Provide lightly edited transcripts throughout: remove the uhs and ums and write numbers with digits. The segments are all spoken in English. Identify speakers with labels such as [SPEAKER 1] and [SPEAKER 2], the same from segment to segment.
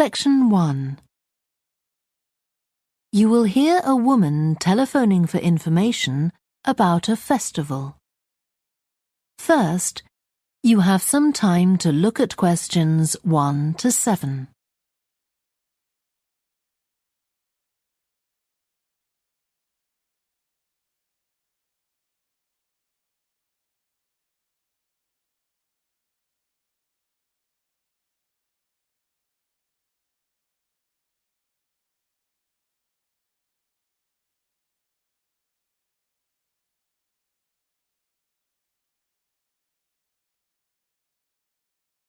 [SPEAKER 1] Section 1. You will hear a woman telephoning for information about a festival. First, you have some time to look at questions 1 to 7.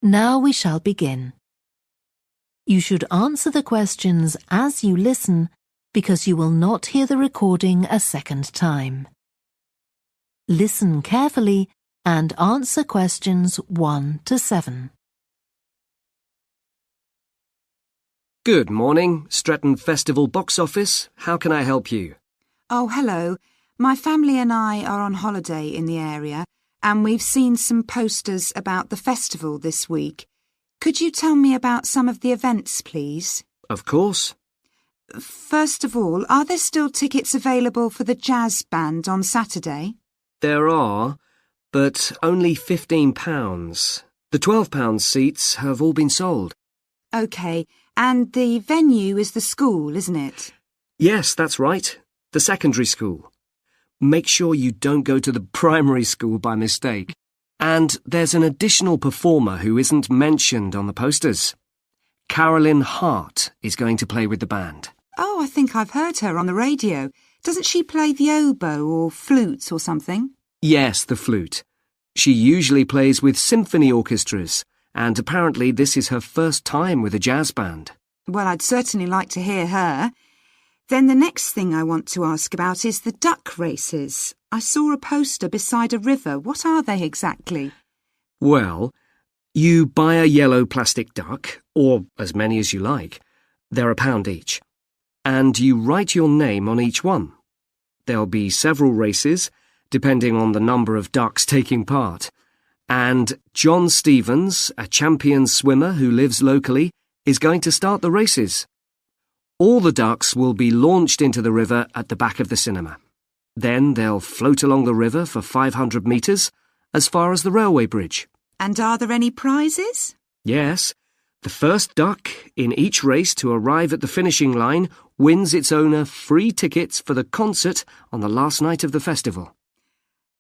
[SPEAKER 1] Now we shall begin. You should answer the questions as you listen because you will not hear the recording a second time. Listen carefully and answer questions 1 to 7.
[SPEAKER 2] Good morning, Stretton Festival box office. How can I help you?
[SPEAKER 3] Oh, hello. My family and I are on holiday in the area, and we've seen some posters about the festival this week. Could you tell me about some of the events, please?
[SPEAKER 2] Of course.
[SPEAKER 3] First of all, are there still tickets available for the jazz band on Saturday?
[SPEAKER 2] There are, but only £15. The £12 seats have all been sold.
[SPEAKER 3] OK, and the venue is the school, isn't it?
[SPEAKER 2] Yes, that's right. The secondary school. Make sure you don't go to the primary school by mistake. And there's an additional performer who isn't mentioned on the posters. Carolyn Hart is going to play with the band.
[SPEAKER 3] Oh, I think I've heard her on the radio. Doesn't she play the oboe or flute or something?
[SPEAKER 2] Yes, the flute. She usually plays with symphony orchestras, and apparently this is her first time with a jazz band.
[SPEAKER 3] Well, I'd certainly like to hear her. Then the next thing I want to ask about is the duck races. I saw a poster beside a river. What are they exactly?
[SPEAKER 2] Well, you buy a yellow plastic duck, or as many as you like. They're £1 each. And you write your name on each one. There'll be several races, depending on the number of ducks taking part. And John Stevens, a champion swimmer who lives locally, is going to start the races. All the ducks will be launched into the river at the back of the cinema. Then they'll float along the river for 500 metres, as far as the railway bridge.
[SPEAKER 3] And are there any prizes?
[SPEAKER 2] Yes. The first duck in each race to arrive at the finishing line wins its owner free tickets for the concert on the last night of the festival.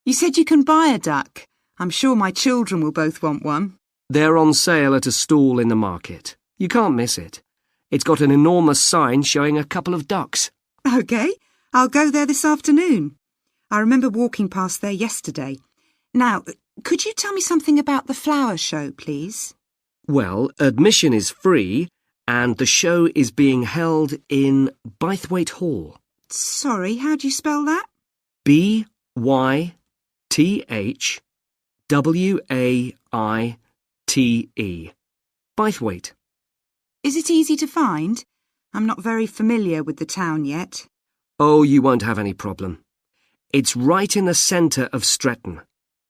[SPEAKER 3] You said you can buy a duck. I'm sure my children will both want one.
[SPEAKER 2] They're on sale at a stall in the market. You can't miss it. It's got an enormous sign showing a couple of ducks.
[SPEAKER 3] OK, I'll go there this afternoon. I remember walking past there yesterday. Now, could you tell me something about the flower show, please?
[SPEAKER 2] Well, admission is free, and the show is being held in Bythwaite Hall.
[SPEAKER 3] Sorry, how do you spell that?
[SPEAKER 2] Bythwaite. Bythwaite.
[SPEAKER 3] Is it easy to find? I'm not very familiar with the town yet.
[SPEAKER 2] Oh, you won't have any problem. It's right in the centre of Stretton.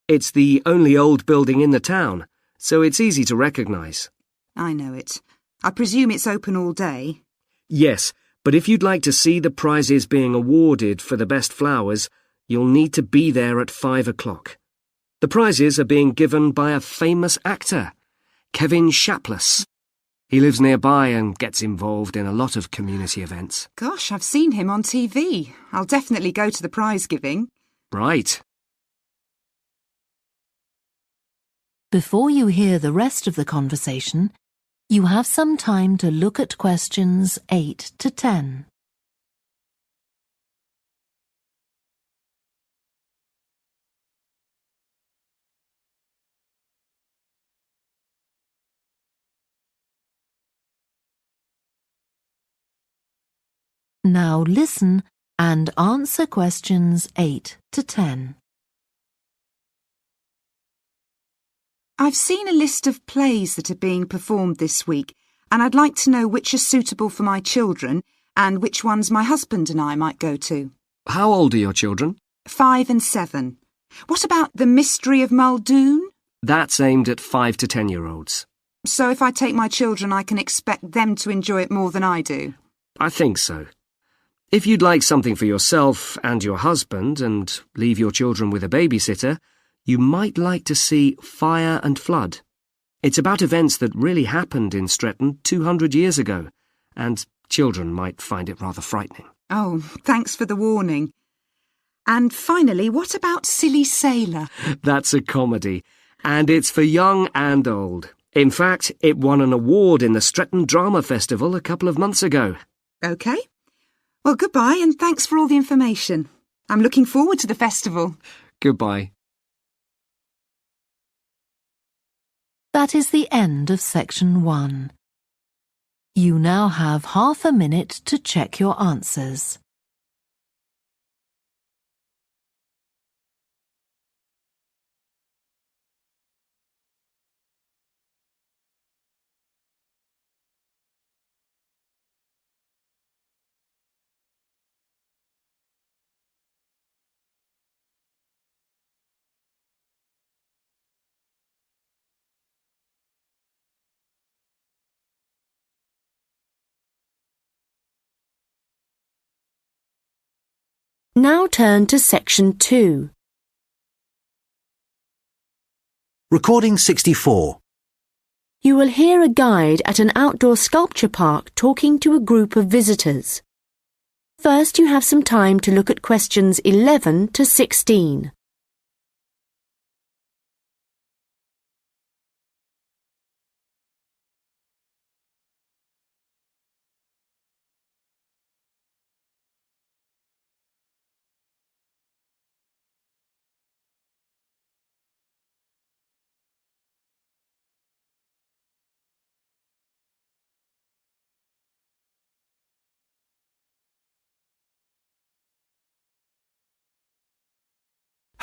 [SPEAKER 2] It's the only old building in the town, so it's easy to recognise.
[SPEAKER 3] I know it. I presume it's open all day.
[SPEAKER 2] Yes, but if you'd like to see the prizes being awarded for the best flowers, you'll need to be there at 5 o'clock. The prizes are being given by a famous actor, Kevin Shapless. He lives nearby and gets involved in a lot of community events.
[SPEAKER 3] Gosh, I've seen him on TV. I'll definitely go to the prize giving.
[SPEAKER 2] Right.
[SPEAKER 1] Before you hear the rest of the conversation, you have some time to look at questions 8 to 10. Now listen and answer questions 8 to 10.
[SPEAKER 3] I've seen a list of plays that are being performed this week, and I'd like to know which are suitable for my children and which ones my husband and I might go to.
[SPEAKER 2] How old are your children?
[SPEAKER 3] 5 and 7. What about The Mystery of Muldoon?
[SPEAKER 2] That's aimed at 5 to 10-year-olds.
[SPEAKER 3] So if I take my children, I can expect them to enjoy it more than I do?
[SPEAKER 2] I think so. If you'd like something for yourself and your husband and leave your children with a babysitter, you might like to see Fire and Flood. It's about events that really happened in Stretton 200 years ago, and children might find it rather frightening.
[SPEAKER 3] Oh, thanks for the warning. And finally, what about Silly Sailor?
[SPEAKER 2] That's a comedy, and it's for young and old. In fact, it won an award in the Stretton Drama Festival a couple of months ago.
[SPEAKER 3] OK. Well, goodbye and thanks for all the information. I'm looking forward to the festival.
[SPEAKER 2] Goodbye.
[SPEAKER 1] That is the end of section 1. You now have half a minute to check your answers.
[SPEAKER 4] Now turn to section 2.
[SPEAKER 5] Recording 64.
[SPEAKER 4] You will hear a guide at an outdoor sculpture park talking to a group of visitors. First, you have some time to look at questions 11 to 16.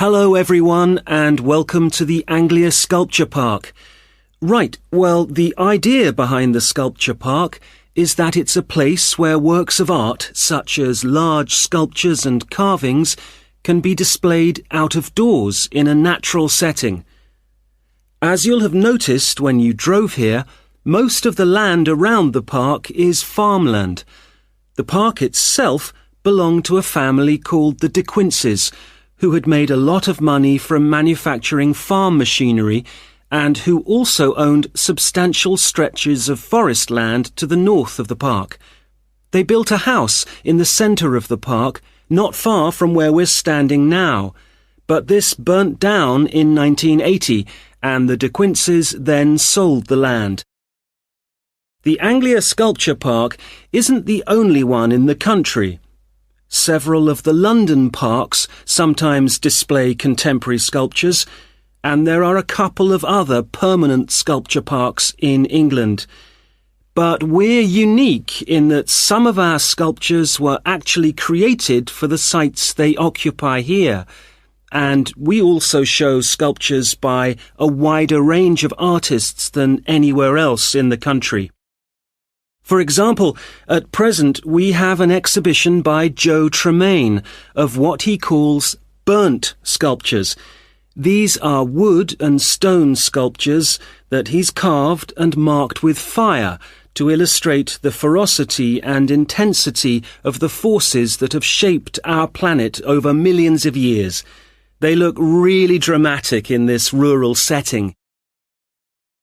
[SPEAKER 5] Hello everyone and welcome to the Anglia Sculpture Park. Right, well, the idea behind the sculpture park is that it's a place where works of art, such as large sculptures and carvings, can be displayed out of doors in a natural setting. As you'll have noticed when you drove here, most of the land around the park is farmland. The park itself belonged to a family called the De Quinces, who had made a lot of money from manufacturing farm machinery and who also owned substantial stretches of forest land to the north of the park. They built a house in the centre of the park, not far from where we're standing now, but this burnt down in 1980 and the De Quinces then sold the land. The Anglia Sculpture Park isn't the only one in the country. Several of the London parks sometimes display contemporary sculptures, and there are a couple of other permanent sculpture parks in England. But we're unique in that some of our sculptures were actually created for the sites they occupy here, and we also show sculptures by a wider range of artists than anywhere else in the country. For example, at present we have an exhibition by Joe Tremaine of what he calls burnt sculptures. These are wood and stone sculptures that he's carved and marked with fire to illustrate the ferocity and intensity of the forces that have shaped our planet over millions of years. They look really dramatic in this rural setting.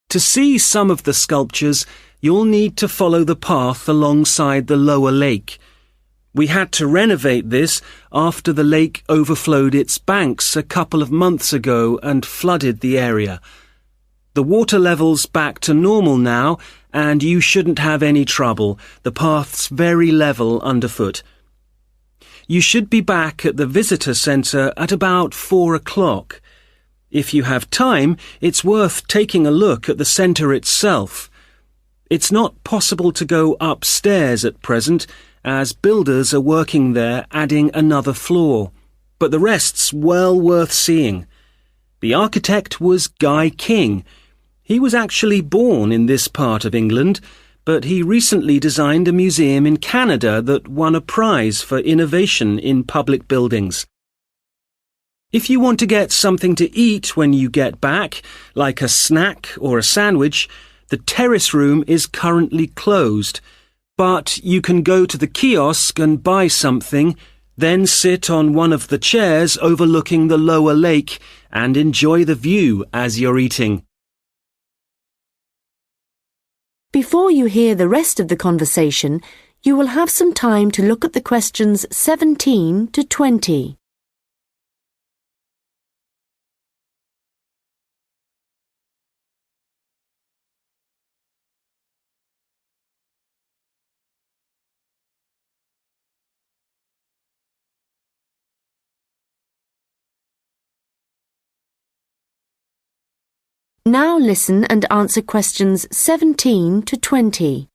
[SPEAKER 5] To see some of the sculptures, you'll need to follow the path alongside the lower lake. We had to renovate this after the lake overflowed its banks a couple of months ago and flooded the area. The water level's back to normal now, and you shouldn't have any trouble. The path's very level underfoot. You should be back at the visitor centre at about 4 o'clock. If you have time, it's worth taking a look at the centre itself. It's not possible to go upstairs at present, as builders are working there adding another floor, but the rest's well worth seeing. The architect was Guy King. He was actually born in this part of England, but he recently designed a museum in Canada that won a prize for innovation in public buildings. If you want to get something to eat when you get back, like a snack or a sandwich, The terrace room is currently closed, but you can go to the kiosk and buy something, then sit on one of the chairs overlooking the lower lake and enjoy the view as you're eating.
[SPEAKER 4] Before you hear the rest of the conversation, you will have some time to look at the questions 17 to 20. Now listen and answer questions 17 to 20.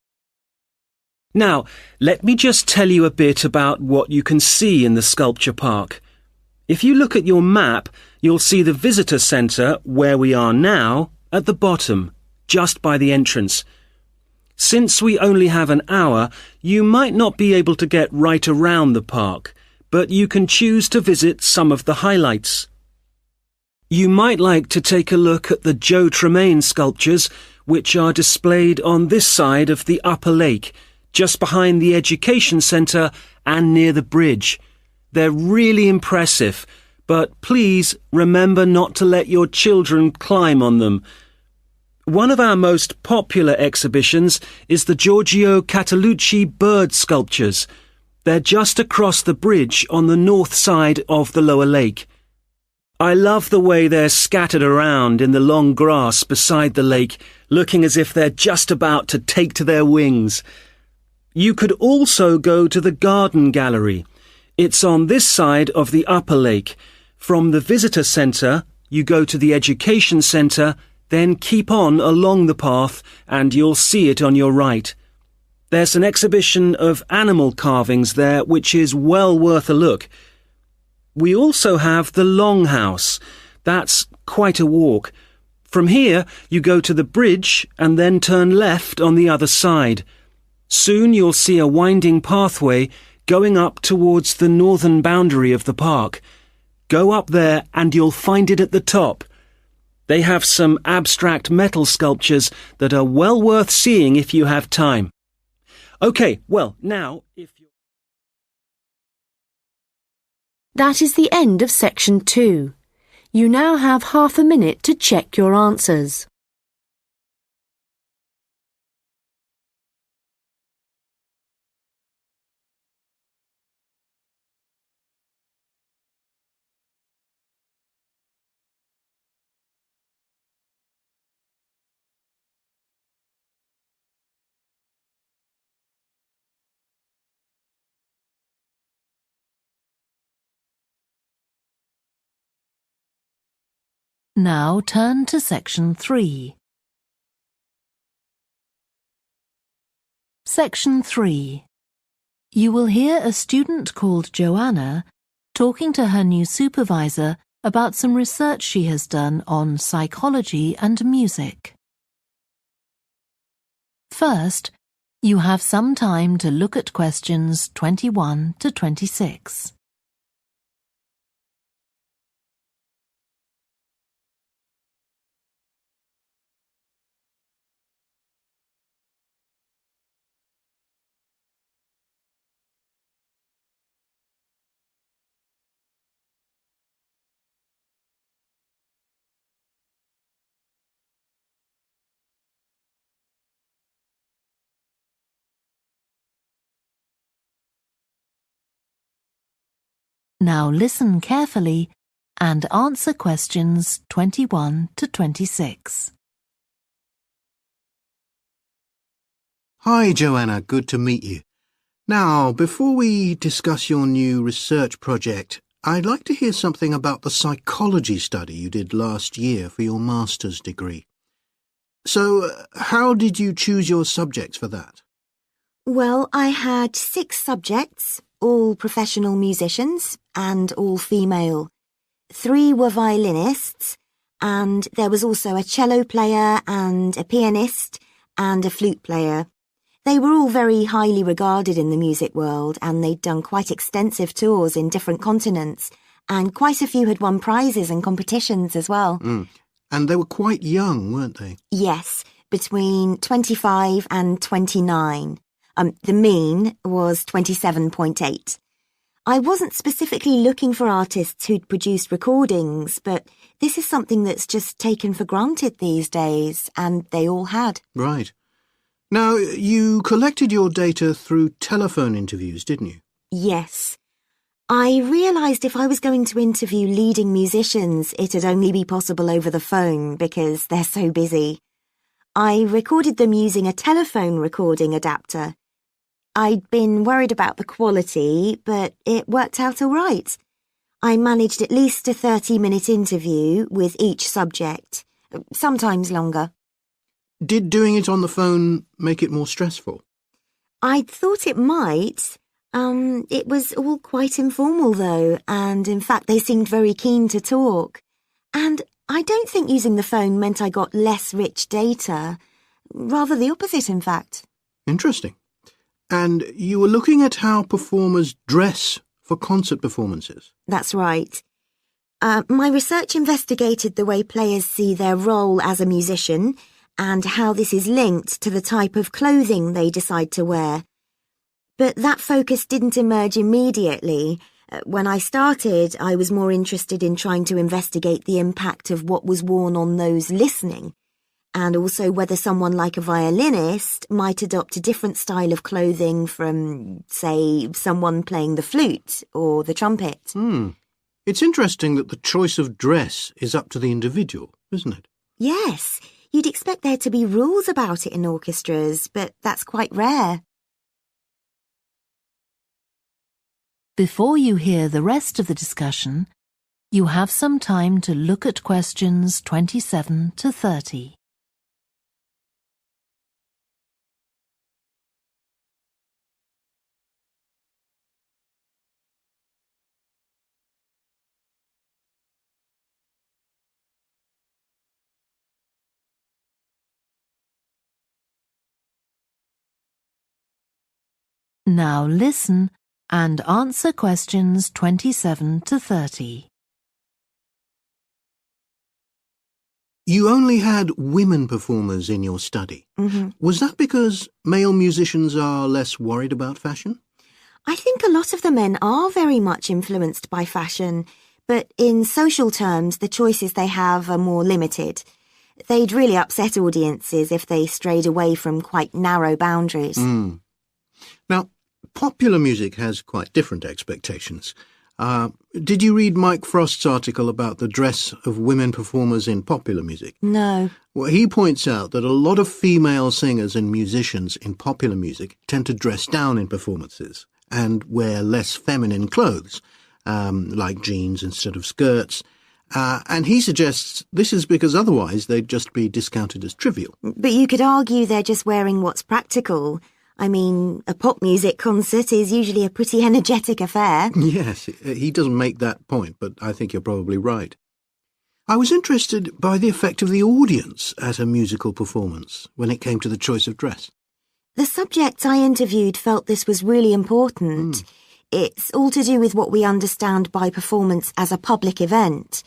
[SPEAKER 5] Now, let me just tell you a bit about what you can see in the sculpture park. If you look at your map, you'll see the visitor centre, where we are now, at the bottom, just by the entrance. Since we only have an hour, you might not be able to get right around the park, but you can choose to visit some of the highlights. You might like to take a look at the Joe Tremaine sculptures, which are displayed on this side of the upper lake, just behind the education centre and near the bridge. They're really impressive, but please remember not to let your children climb on them. One of our most popular exhibitions is the Giorgio Catalucci bird sculptures. They're just across the bridge on the north side of the lower lake. I love the way they're scattered around in the long grass beside the lake, looking as if they're just about to take to their wings. You could also go to the garden gallery. It's on this side of the upper lake. From the visitor centre, you go to the education centre, then keep on along the path and you'll see it on your right. There's an exhibition of animal carvings there which is well worth a look. We also have the Longhouse. That's quite a walk. From here, you go to the bridge and then turn left on the other side. Soon you'll see a winding pathway going up towards the northern boundary of the park. Go up there and you'll find it at the top. They have some abstract metal sculptures that are well worth seeing if you have time. OK, well, now, if you...
[SPEAKER 4] That is the end of section 2. You now have half a minute to check your answers.
[SPEAKER 1] Now turn to section 3. Section 3. You will hear a student called Joanna talking to her new supervisor about some research she has done on psychology and music. First, you have some time to look at questions 21 to 26. Now listen carefully and answer questions 21 to 26.
[SPEAKER 6] Hi, Joanna. Good to meet you. Now, before we discuss your new research project, I'd like to hear something about the psychology study you did last year for your master's degree. So, how did you choose your subjects for that?
[SPEAKER 7] Well, I had 6 subjects, all professional musicians and all female. 3 were violinists, and there was also a cello player and a pianist and a flute player. They were all very highly regarded in the music world, and they'd done quite extensive tours in different continents, and quite a few had won prizes and competitions as well.
[SPEAKER 6] And they were quite young, weren't they?
[SPEAKER 7] Yes, between 25 and 29. The mean was 27.8. I wasn't specifically looking for artists who'd produced recordings, but this is something that's just taken for granted these days, and they all had.
[SPEAKER 6] Right. Now, you collected your data through telephone interviews, didn't you?
[SPEAKER 7] Yes. I realised if I was going to interview leading musicians, it'd only be possible over the phone because they're so busy. I recorded them using a telephone recording adapter. I'd been worried about the quality, but it worked out all right. I managed at least a 30-minute interview with each subject, sometimes longer.
[SPEAKER 6] Did doing it on the phone make it more stressful?
[SPEAKER 7] I'd thought it might. It was all quite informal, though, and in fact they seemed very keen to talk. And I don't think using the phone meant I got less rich data. Rather the opposite, in fact.
[SPEAKER 6] Interesting. And you were looking at how performers dress for concert performances?
[SPEAKER 7] That's right. My research investigated the way players see their role as a musician and how this is linked to the type of clothing they decide to wear. But that focus didn't emerge immediately. When I started, I was more interested in trying to investigate the impact of what was worn on those listening, and also whether someone like a violinist might adopt a different style of clothing from, say, someone playing the flute or the trumpet.
[SPEAKER 6] It's interesting that the choice of dress is up to the individual, isn't it?
[SPEAKER 7] Yes, you'd expect there to be rules about it in orchestras, but that's quite rare.
[SPEAKER 1] Before you hear the rest of the discussion, you have some time to look at questions 27 to 30. Now listen and answer questions 27 to 30.
[SPEAKER 6] You only had women performers in your study. Was that because male musicians are less worried about fashion?
[SPEAKER 7] I think a lot of the men are very much influenced by fashion, but in social terms, the choices they have are more limited. They'd really upset audiences if they strayed away from quite narrow boundaries.
[SPEAKER 6] Now, popular music has quite different expectations. Did you read Mike Frost's article about the dress of women performers in popular music?
[SPEAKER 7] No.
[SPEAKER 6] Well, he points out that a lot of female singers and musicians in popular music tend to dress down in performances and wear less feminine clothes, like jeans instead of skirts. And he suggests this is because otherwise they'd just be discounted as trivial.
[SPEAKER 7] But you could argue they're just wearing what's practical. I mean, a pop music concert is usually a pretty energetic affair.
[SPEAKER 6] Yes, he doesn't make that point, but I think you're probably right. I was interested by the effect of the audience at a musical performance when it came to the choice of dress.
[SPEAKER 7] The subjects I interviewed felt this was really important. It's all to do with what we understand by performance as a public event.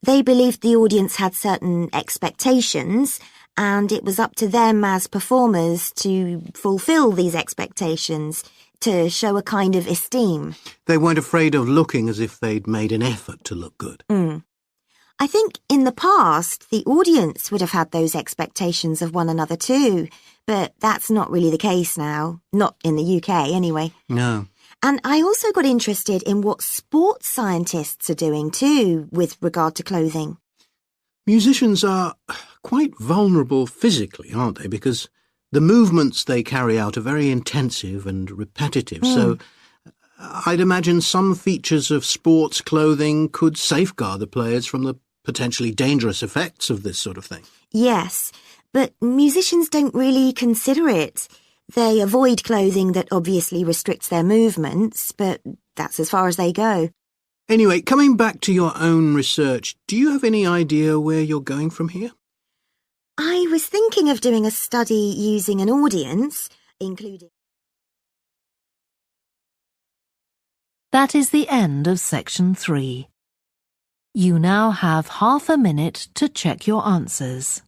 [SPEAKER 7] They believed the audience had certain expectations, and it was up to them as performers to fulfill these expectations, to show a kind of esteem.
[SPEAKER 6] They weren't afraid of looking as if they'd made an effort to look good.
[SPEAKER 7] I think in the past, the audience would have had those expectations of one another too, but that's not really the case now. Not in the UK, anyway.
[SPEAKER 6] No.
[SPEAKER 7] And I also got interested in what sports scientists are doing too, with regard to clothing.
[SPEAKER 6] Musicians are quite vulnerable physically, aren't they? Because the movements they carry out are very intensive and repetitive. So I'd imagine some features of sports clothing could safeguard the players from the potentially dangerous effects of this sort of thing.
[SPEAKER 7] Yes, but musicians don't really consider it. They avoid clothing that obviously restricts their movements, but that's as far as they go.
[SPEAKER 6] Anyway, coming back to your own research, do you have any idea where you're going from here?
[SPEAKER 7] I was thinking of doing a study using an audience, including...
[SPEAKER 1] That is the end of section 3. You now have half a minute to check your answers.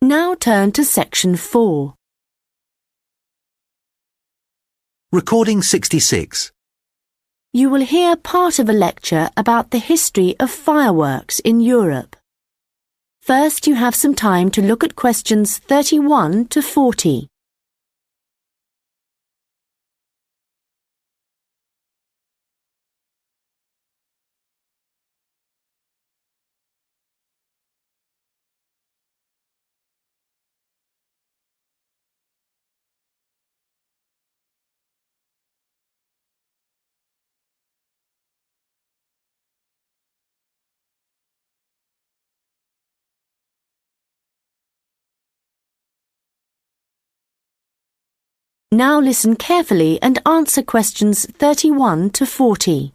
[SPEAKER 4] Now turn to section 4.
[SPEAKER 8] Recording 66.
[SPEAKER 4] You will hear part of a lecture about the history of fireworks in Europe. First, you have some time to look at questions 31 to 40. Now listen carefully and answer questions 31 to 40.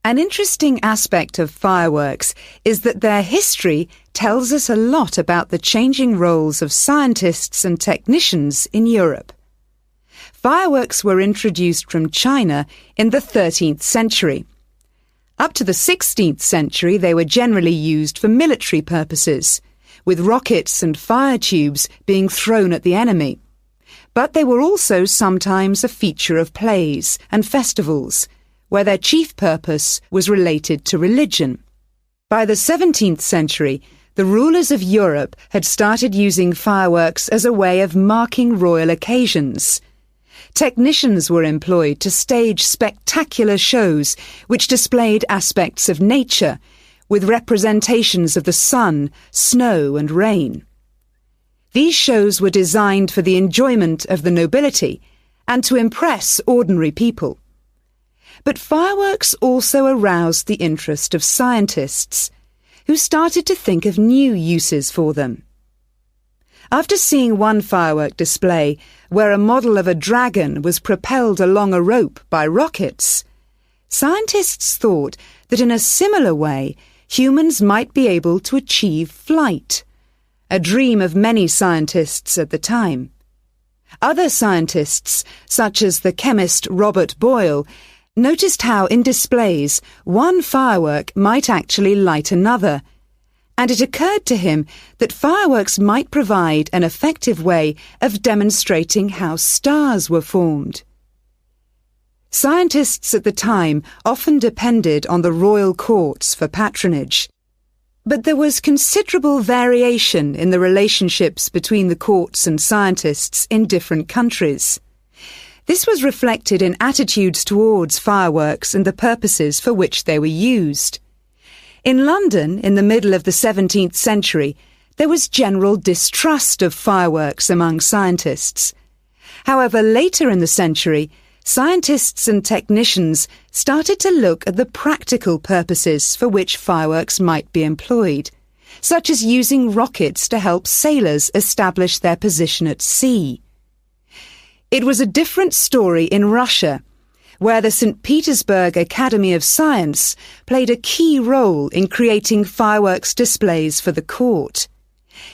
[SPEAKER 3] An interesting aspect of fireworks is that their history tells us a lot about the changing roles of scientists and technicians in Europe. Fireworks were introduced from China in the 13th century. Up to the 16th century, they were generally used for military purposes, with rockets and fire tubes being thrown at the enemy. But they were also sometimes a feature of plays and festivals, where their chief purpose was related to religion. By the 17th century, the rulers of Europe had started using fireworks as a way of marking royal occasions. Technicians were employed to stage spectacular shows which displayed aspects of nature, with representations of the sun, snow and rain. These shows were designed for the enjoyment of the nobility and to impress ordinary people. But fireworks also aroused the interest of scientists, who started to think of new uses for them. After seeing one firework display where a model of a dragon was propelled along a rope by rockets, scientists thought that in a similar way humans might be able to achieve flight, a dream of many scientists at the time. Other scientists, such as the chemist Robert Boyle, noticed how in displays one firework might actually light another, and it occurred to him that fireworks might provide an effective way of demonstrating how stars were formed. Scientists at the time often depended on the royal courts for patronage. But there was considerable variation in the relationships between the courts and scientists in different countries. This was reflected in attitudes towards fireworks and the purposes for which they were used. In London, in the middle of the 17th century, there was general distrust of fireworks among scientists. However, later in the century, scientists and technicians started to look at the practical purposes for which fireworks might be employed, such as using rockets to help sailors establish their position at sea. It was a different story in Russia, where the St. Petersburg Academy of Science played a key role in creating fireworks displays for the court.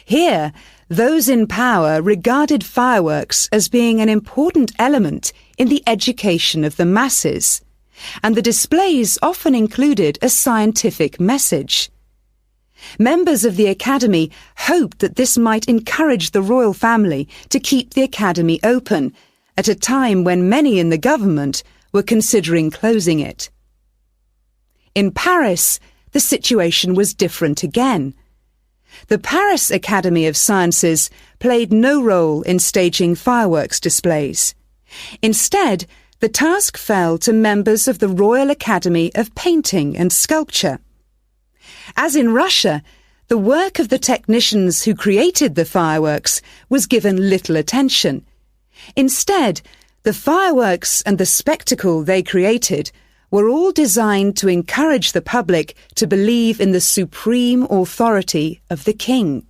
[SPEAKER 3] Here, those in power regarded fireworks as being an important element in the education of the masses, and the displays often included a scientific message. Members of the Academy hoped that this might encourage the royal family to keep the Academy open, at a time when many in the government were considering closing it. In Paris, the situation was different again. The Paris Academy of Sciences played no role in staging fireworks displays. Instead, the task fell to members of the Royal Academy of Painting and Sculpture. As in Russia, the work of the technicians who created the fireworks was given little attention. Instead, the fireworks and the spectacle they created were all designed to encourage the public to believe in the supreme authority of the king.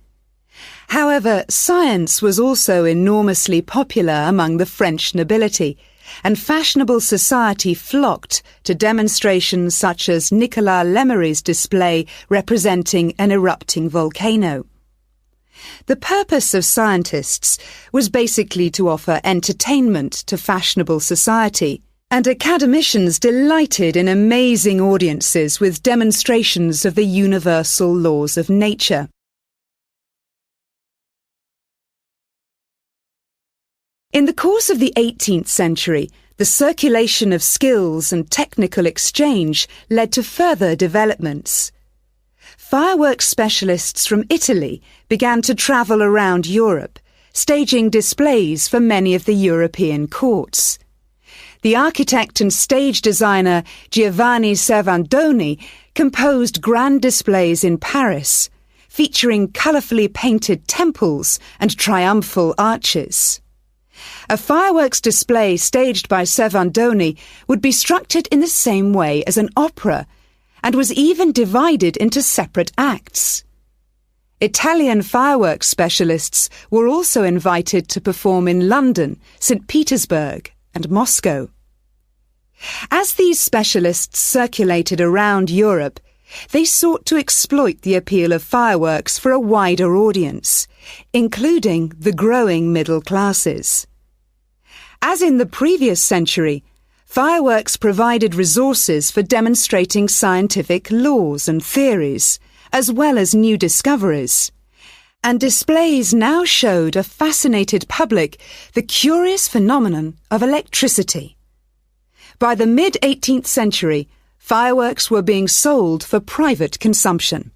[SPEAKER 3] However, science was also enormously popular among the French nobility, and fashionable society flocked to demonstrations such as Nicolas Lemery's display representing an erupting volcano. The purpose of scientists was basically to offer entertainment to fashionable society, and academicians delighted in amazing audiences with demonstrations of the universal laws of nature. In the course of the 18th century, the circulation of skills and technical exchange led to further developments. Fireworks specialists from Italy began to travel around Europe, staging displays for many of the European courts. The architect and stage designer Giovanni Servandoni composed grand displays in Paris, featuring colourfully painted temples and triumphal arches. A fireworks display staged by Servandoni would be structured in the same way as an opera, and was even divided into separate acts. Italian fireworks specialists were also invited to perform in London, St. Petersburg, and Moscow. As these specialists circulated around Europe, they sought to exploit the appeal of fireworks for a wider audience, including the growing middle classes. As in the previous century, fireworks provided resources for demonstrating scientific laws and theories, as well as new discoveries, and displays now showed a fascinated public the curious phenomenon of electricity. By the mid-18th century, fireworks were being sold for private consumption.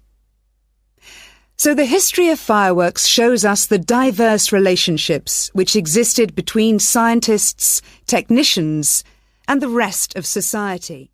[SPEAKER 3] So the history of fireworks shows us the diverse relationships which existed between scientists, technicians, and the rest of society.